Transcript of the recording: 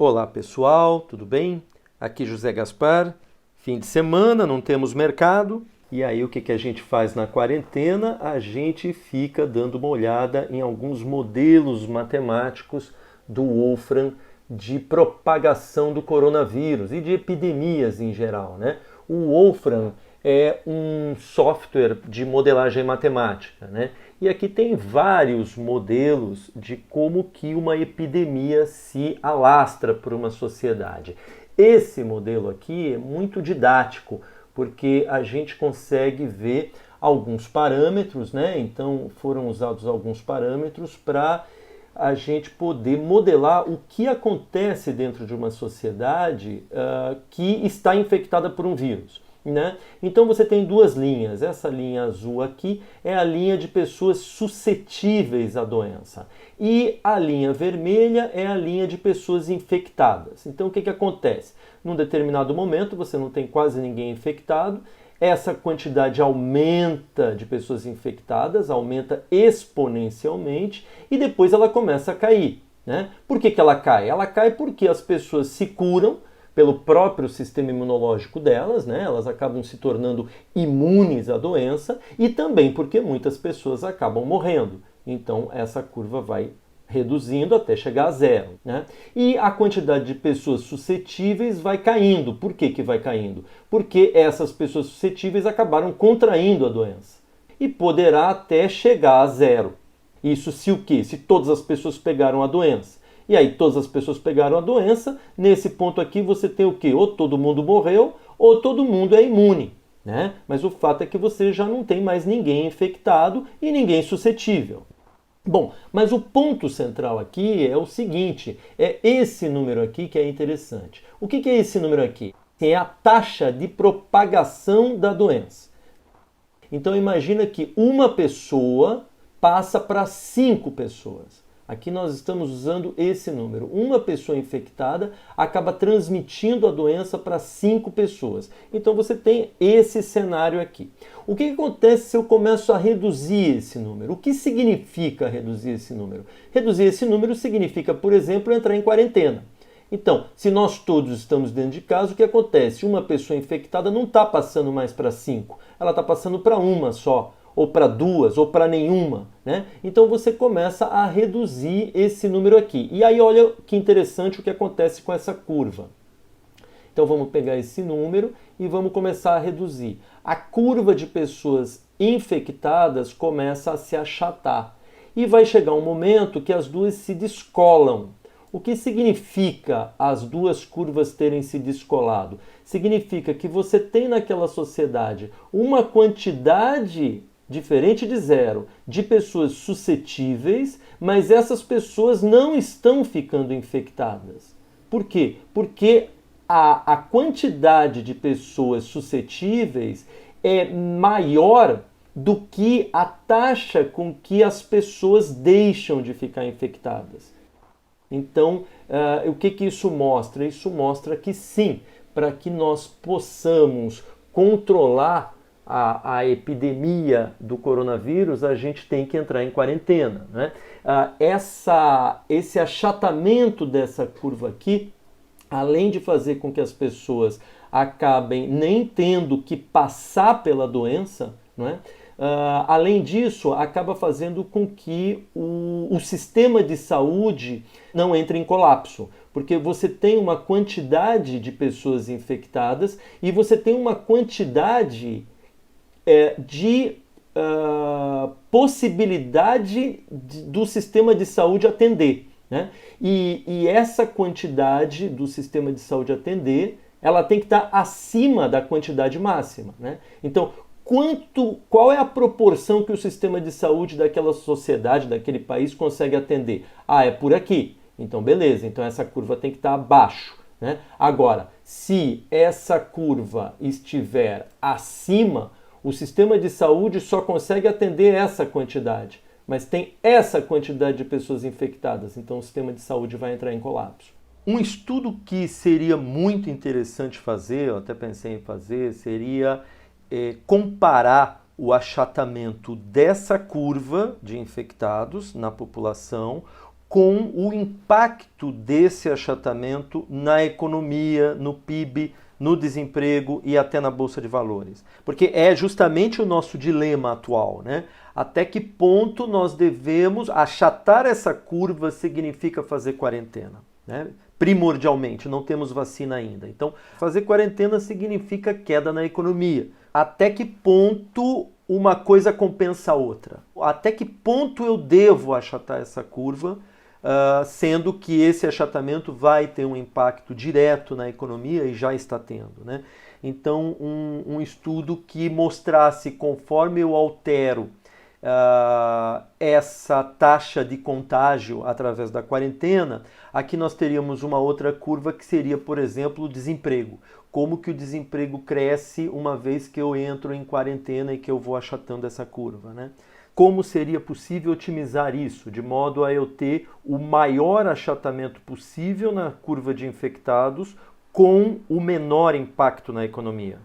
Olá pessoal, tudo bem? Aqui José Gaspar. Fim de semana, não temos mercado. E aí o que a gente faz na quarentena? A gente fica dando uma olhada em alguns modelos matemáticos do Wolfram de propagação do coronavírus e de epidemias em geral, né? O Wolfram é um software de modelagem matemática, né? E aqui tem vários modelos de como que uma epidemia se alastra por uma sociedade. Esse modelo aqui é muito didático, porque a gente consegue ver alguns parâmetros, né? Então foram usados alguns parâmetros para a gente poder modelar o que acontece dentro de uma sociedade que está infectada por um vírus. Né? Então você tem duas linhas. Essa linha azul aqui é a linha de pessoas suscetíveis à doença. E a linha vermelha é a linha de pessoas infectadas. Então o que acontece? Num determinado momento você não tem quase ninguém infectado, essa quantidade aumenta de pessoas infectadas, aumenta exponencialmente e depois ela começa a cair. Né? Por que ela cai? Ela cai porque as pessoas se curam pelo próprio sistema imunológico delas, né? Elas acabam se tornando imunes à doença e também porque muitas pessoas acabam morrendo. Então essa curva vai reduzindo até chegar a zero, né? E a quantidade de pessoas suscetíveis vai caindo. Por que vai caindo? Porque essas pessoas suscetíveis acabaram contraindo a doença. E poderá até chegar a zero. Isso se o quê? Se todas as pessoas pegaram a doença. E aí todas as pessoas pegaram a doença, nesse ponto aqui você tem o quê? Ou todo mundo morreu, ou todo mundo é imune. Né? Mas o fato é que você já não tem mais ninguém infectado e ninguém suscetível. Bom, mas o ponto central aqui é o seguinte, é esse número aqui que é interessante. O que é esse número aqui? É a taxa de propagação da doença. Então imagina que uma pessoa passa para 5 pessoas. Aqui nós estamos usando esse número. Uma pessoa infectada acaba transmitindo a doença para 5 pessoas. Então você tem esse cenário aqui. O que acontece se eu começo a reduzir esse número? O que significa reduzir esse número? Reduzir esse número significa, por exemplo, entrar em quarentena. Então, se nós todos estamos dentro de casa, o que acontece? Uma pessoa infectada não está passando mais para 5, ela está passando para uma só, ou para 2, ou para nenhuma, né? Então você começa a reduzir esse número aqui. E aí olha que interessante o que acontece com essa curva. Então vamos pegar esse número e vamos começar a reduzir. A curva de pessoas infectadas começa a se achatar. E vai chegar um momento que as duas se descolam. O que significa as duas curvas terem se descolado? Significa que você tem naquela sociedade uma quantidade diferente de zero, de pessoas suscetíveis, mas essas pessoas não estão ficando infectadas. Por quê? Porque a quantidade de pessoas suscetíveis é maior do que a taxa com que as pessoas deixam de ficar infectadas. Então, o que isso mostra? Isso mostra que sim, para que nós possamos controlar a epidemia do coronavírus, a gente tem que entrar em quarentena. Né? Esse achatamento dessa curva aqui, além de fazer com que as pessoas acabem nem tendo que passar pela doença, não é? Além disso, acaba fazendo com que o sistema de saúde não entre em colapso, porque você tem uma quantidade de pessoas infectadas e você tem uma quantidade de possibilidade do sistema de saúde atender. Né? E essa quantidade do sistema de saúde atender, ela tem que estar acima da quantidade máxima. Né? Então, qual é a proporção que o sistema de saúde daquela sociedade, daquele país consegue atender? É por aqui. Então, beleza. Então, essa curva tem que estar abaixo. Né? Agora, se essa curva estiver acima, o sistema de saúde só consegue atender essa quantidade. Mas tem essa quantidade de pessoas infectadas. Então, o sistema de saúde vai entrar em colapso. Um estudo que seria muito interessante fazer, eu até pensei em fazer, seria comparar o achatamento dessa curva de infectados na população com o impacto desse achatamento na economia, no PIB, no desemprego e até na Bolsa de Valores. Porque é justamente o nosso dilema atual, né? Até que ponto nós devemos achatar essa curva significa fazer quarentena, né? Primordialmente, não temos vacina ainda. Então, fazer quarentena significa queda na economia. Até que ponto uma coisa compensa a outra? Até que ponto eu devo achatar essa curva, sendo que esse achatamento vai ter um impacto direto na economia e já está tendo, né? Então, um estudo que mostrasse, conforme eu altero essa taxa de contágio através da quarentena, aqui nós teríamos uma outra curva que seria, por exemplo, o desemprego. Como que o desemprego cresce uma vez que eu entro em quarentena e que eu vou achatando essa curva, né? Como seria possível otimizar isso, de modo a eu ter o maior achatamento possível na curva de infectados com o menor impacto na economia?